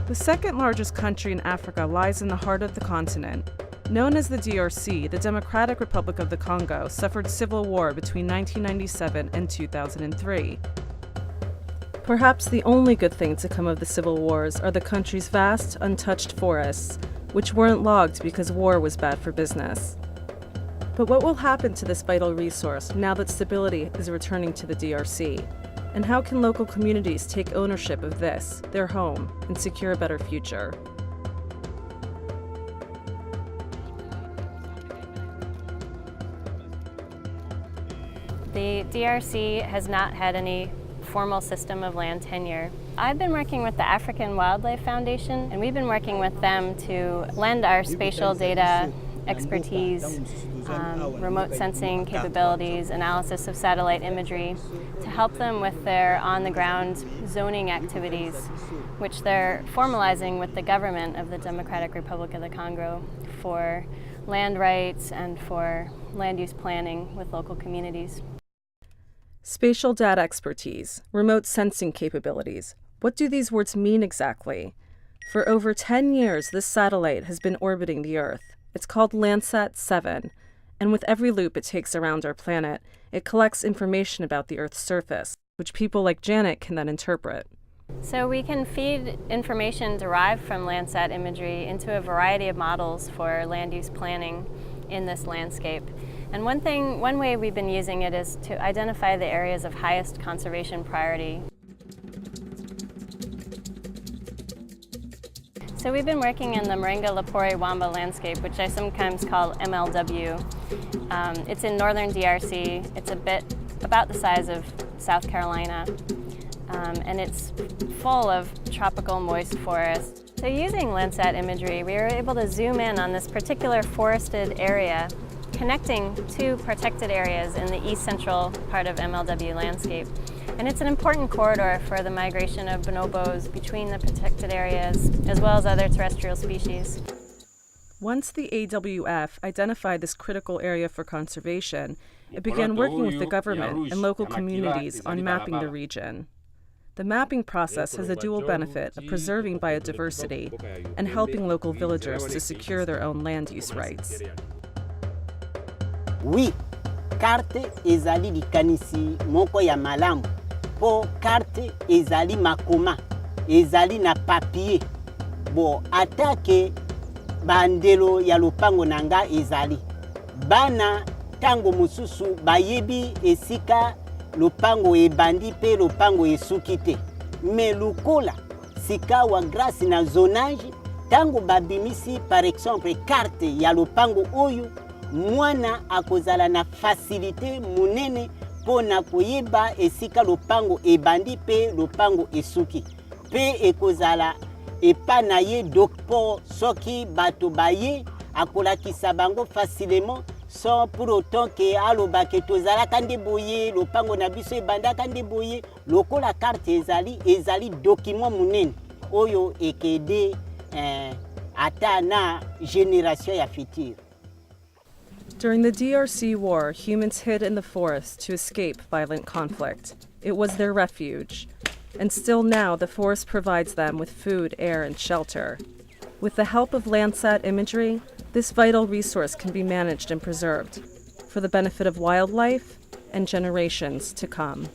The second largest country in Africa lies in the heart of the continent. Known as the DRC, the Democratic Republic of the Congo suffered civil war between 1997 and 2003. Perhaps the only good thing to come of the civil wars are the country's vast, untouched forests, which weren't logged because war was bad for business. But what will happen to this vital resource now that stability is returning to the DRC? And how can local communities take ownership of this, their home, and secure a better future? The DRC has not had any formal system of land tenure. I've been working with the African Wildlife Foundation, and we've been working with them to lend our spatial data expertise, remote sensing capabilities, analysis of satellite imagery, to help them with their on-the-ground zoning activities, which they're formalizing with the government of the Democratic Republic of the Congo for land rights and for land use planning with local communities. Spatial data expertise, remote sensing capabilities. What do these words mean exactly? For over 10 years, this satellite has been orbiting the Earth. It's called Landsat 7, and with every loop it takes around our planet, it collects information about the Earth's surface, which people like Janet can then interpret. So we can feed information derived from Landsat imagery into a variety of models for land use planning in this landscape. And one way we've been using it is to identify the areas of highest conservation priority. So we've been working in the Marenga-Lapori-Wamba landscape, which I sometimes call MLW. It's in northern DRC. It's about the size of South Carolina, and it's full of tropical moist forests. So using Landsat imagery, we were able to zoom in on this particular forested area, connecting two protected areas in the east central part of MLW landscape. And it's an important corridor for the migration of bonobos between the protected areas, as well as other terrestrial species. Once the AWF identified this critical area for conservation, it began working with the government and local communities on mapping the region. The mapping process has a dual benefit of preserving biodiversity and helping local villagers to secure their own land use rights. Oui, carte ezali likanisi moko ya malamu. Po carte ezali makoma, ezali na papier. Bo atake bandelo ya lopango nanga ezali. Bana tango mususu bayebi esika lopango ebandi pe lopango esuki te. Me lukola sika wa grâce na zonage tango babimisi par exemple carte ya lopango oyo mwana akozala na facilité munene pona koyeba esika lopango ebandi pe lopango esuki pe ekozala epa na ye dokpo soki bato baye akolakisa bango facilement sans pour autant que alobake tozalaka nde boye lopango na biso ebandaka nde boye lokola carte ezali document munene oyo ekede ata na génération ya future. During the DRC war, humans hid in the forest to escape violent conflict. It was their refuge. And still now, the forest provides them with food, air, and shelter. With the help of Landsat imagery, this vital resource can be managed and preserved for the benefit of wildlife and generations to come.